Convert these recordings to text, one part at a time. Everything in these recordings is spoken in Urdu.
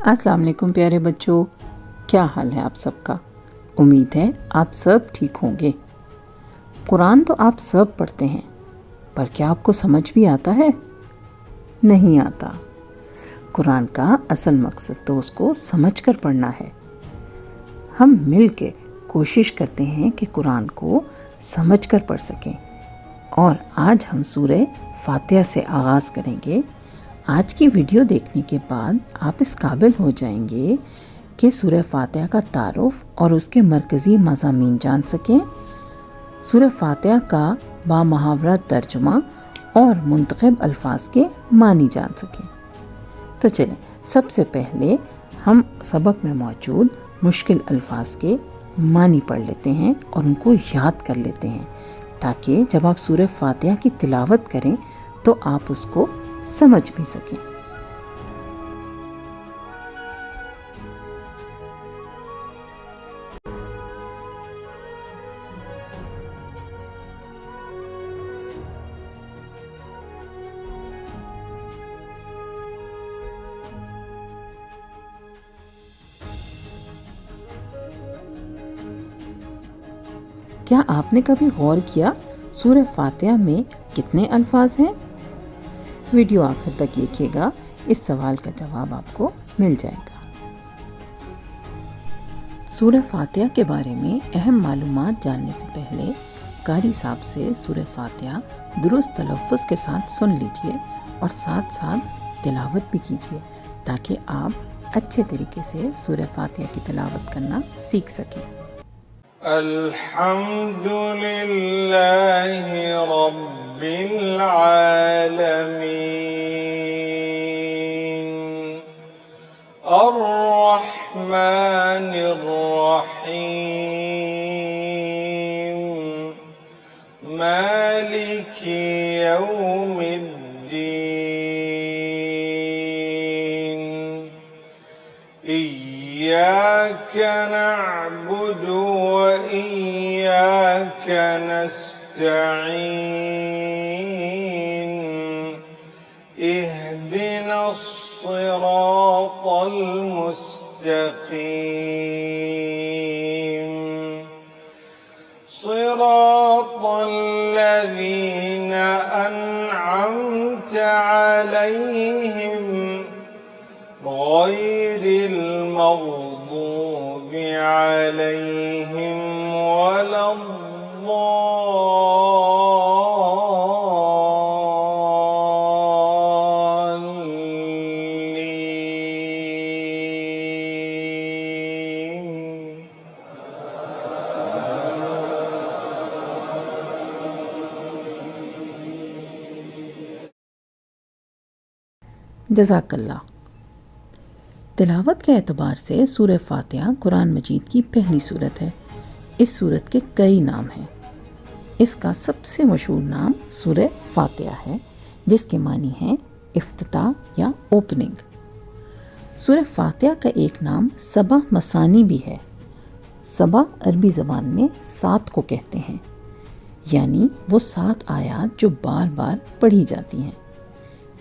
السلام علیکم پیارے بچوں، کیا حال ہے آپ سب کا؟ امید ہے آپ سب ٹھیک ہوں گے۔ قرآن تو آپ سب پڑھتے ہیں، پر کیا آپ کو سمجھ بھی آتا ہے؟ نہیں آتا۔ قرآن کا اصل مقصد تو اس کو سمجھ کر پڑھنا ہے۔ ہم مل کے کوشش کرتے ہیں کہ قرآن کو سمجھ کر پڑھ سکیں، اور آج ہم سورہ فاتحہ سے آغاز کریں گے۔ آج کی ویڈیو دیکھنے کے بعد آپ اس قابل ہو جائیں گے کہ سورہ فاتحہ کا تعارف اور اس کے مرکزی مضامین جان سکیں، سورہ فاتحہ کا بامحاورہ ترجمہ اور منتخب الفاظ کے معنی جان سکیں۔ تو چلیں سب سے پہلے ہم سبق میں موجود مشکل الفاظ کے معنی پڑھ لیتے ہیں اور ان کو یاد کر لیتے ہیں، تاکہ جب آپ سورہ فاتحہ کی تلاوت کریں تو آپ اس کو سمجھ بھی سکیں۔ کیا آپ نے کبھی غور کیا سورہ فاتحہ میں کتنے الفاظ ہیں؟ ویڈیو آخر تک دیکھیے گا، اس سوال کا جواب آپ کو مل جائے گا۔ سورہ فاتحہ کے بارے میں اہم معلومات جاننے سے پہلے قاری صاحب سے سورہ فاتحہ درست تلفظ کے ساتھ سن لیجئے اور ساتھ ساتھ تلاوت بھی کیجئے، تاکہ آپ اچھے طریقے سے سورہ فاتحہ کی تلاوت کرنا سیکھ سکیں۔ الحمد للہ رب العالمین الرحمن الرحیم مالک یوم الدین ایاک نعبد وإياك نستعين اهدنا الصراط المستقيم صراط الذين أنعمت عليهم غير المغضوب عليهم ولا الضالين۔ جزاک اللہ۔ تلاوت کے اعتبار سے سورہ فاتحہ قرآن مجید کی پہلی سورت ہے۔ اس سورت کے کئی نام ہیں۔ اس کا سب سے مشہور نام سورہ فاتحہ ہے، جس کے معنی ہیں افتتاح یا اوپننگ۔ سورہ فاتحہ کا ایک نام سبع مثانی بھی ہے۔ سبع عربی زبان میں 7 کو کہتے ہیں، یعنی وہ 7 آیات جو بار بار پڑھی جاتی ہیں۔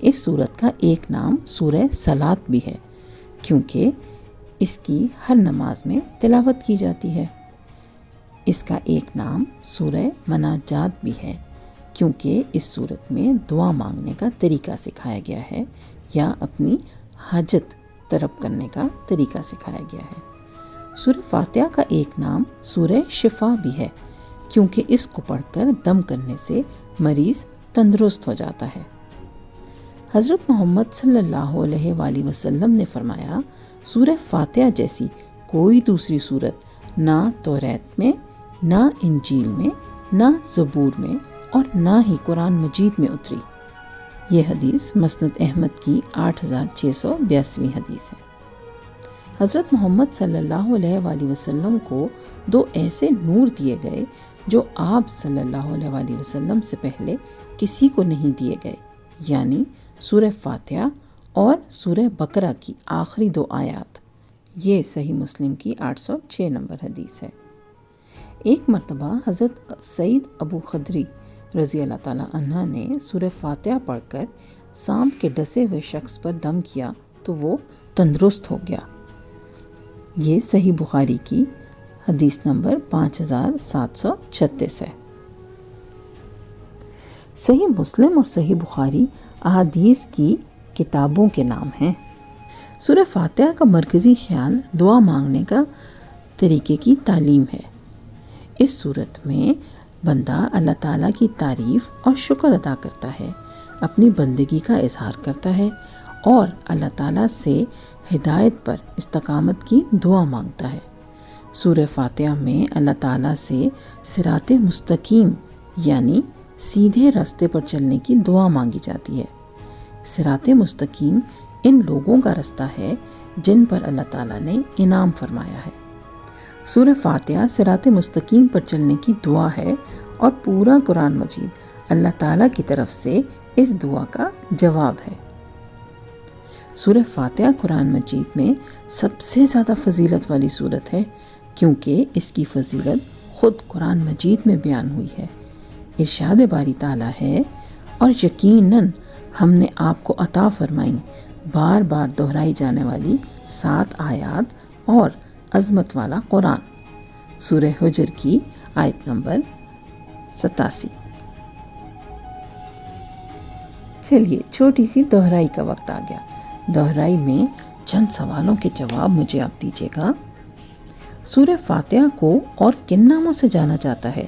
اس سورت کا ایک نام سورہ صلاۃ بھی ہے، کیونکہ اس کی ہر نماز میں تلاوت کی جاتی ہے۔ اس کا ایک نام سورہ مناجات بھی ہے، کیونکہ اس سورت میں دعا مانگنے کا طریقہ سکھایا گیا ہے، یا اپنی حاجت طلب کرنے کا طریقہ سکھایا گیا ہے۔ سورہ فاتحہ کا ایک نام سورہ شفا بھی ہے، کیونکہ اس کو پڑھ کر دم کرنے سے مریض تندرست ہو جاتا ہے۔ حضرت محمد صلی اللہ علیہ وآلہ وسلم نے فرمایا، سورہ فاتحہ جیسی کوئی دوسری سورت نہ توریت میں، نہ انجیل میں، نہ زبور میں، اور نہ ہی قرآن مجید میں اتری۔ یہ حدیث مسند احمد کی 8682 حدیث ہے۔ حضرت محمد صلی اللہ علیہ وآلہ وسلم کو 2 ایسے نور دیے گئے جو آپ صلی اللہ علیہ وآلہ وسلم سے پہلے کسی کو نہیں دیے گئے، یعنی سورہ فاتحہ اور سورہ بقرہ کی آخری 2 آیات۔ یہ صحیح مسلم کی 806 نمبر حدیث ہے۔ ایک مرتبہ حضرت سعید ابو خدری رضی اللہ تعالیٰ عنہ نے سورہ فاتحہ پڑھ کر سانپ کے ڈسے ہوئے شخص پر دم کیا تو وہ تندرست ہو گیا۔ یہ صحیح بخاری کی حدیث نمبر 5736 ہے۔ صحیح مسلم اور صحیح بخاری احادیث کی کتابوں کے نام ہیں۔ سورہ فاتحہ کا مرکزی خیال دعا مانگنے کا طریقے کی تعلیم ہے۔ اس صورت میں بندہ اللہ تعالیٰ کی تعریف اور شکر ادا کرتا ہے، اپنی بندگی کا اظہار کرتا ہے اور اللہ تعالیٰ سے ہدایت پر استقامت کی دعا مانگتا ہے۔ سورہ فاتحہ میں اللہ تعالیٰ سے صراط مستقیم یعنی سیدھے راستے پر چلنے کی دعا مانگی جاتی ہے۔ صراط مستقیم ان لوگوں کا راستہ ہے جن پر اللہ تعالیٰ نے انعام فرمایا ہے۔ سورہ فاتحہ صراط مستقیم پر چلنے کی دعا ہے اور پورا قرآن مجید اللہ تعالیٰ کی طرف سے اس دعا کا جواب ہے۔ سورہ فاتحہ قرآن مجید میں سب سے زیادہ فضیلت والی سورت ہے، کیونکہ اس کی فضیلت خود قرآن مجید میں بیان ہوئی ہے۔ ارشاد باری تعالیٰ ہے، اور یقیناً ہم نے آپ کو عطا فرمائی بار بار دہرائی جانے والی 7 آیات اور عظمت والا قرآن۔ سورہ حجر کی آیت نمبر 87۔ چلیے چھوٹی سی دہرائی کا وقت آ گیا۔ دہرائی میں چند سوالوں کے جواب مجھے آپ دیجیے گا۔ سورہ فاتحہ کو اور کن ناموں سے جانا جاتا ہے؟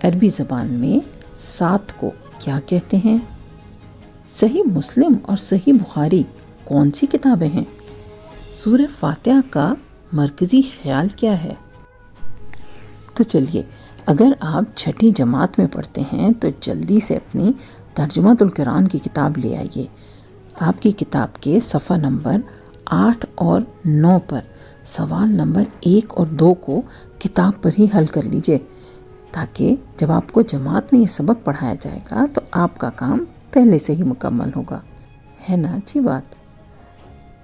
عربی زبان میں 7 کو کیا کہتے ہیں؟ صحیح مسلم اور صحیح بخاری کون سی کتابیں ہیں؟ سورہ فاتحہ کا مرکزی خیال کیا ہے؟ تو چلیے، اگر آپ 6ٹھی جماعت میں پڑھتے ہیں تو جلدی سے اپنی ترجمۃ القرآن کی کتاب لے آئیے۔ آپ کی کتاب کے صفحہ نمبر 8 اور 9 پر سوال نمبر 1 اور 2 کو کتاب پر ہی حل کر لیجئے، تاکہ جب آپ کو جماعت میں یہ سبق پڑھایا جائے گا تو آپ کا کام پہلے سے ہی مکمل ہوگا، ہے نا؟ اچھی بات۔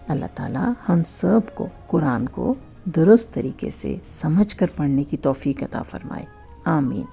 اللہ تعالیٰ ہم سب کو قرآن کو درست طریقے سے سمجھ کر پڑھنے کی توفیق عطا فرمائے، آمین۔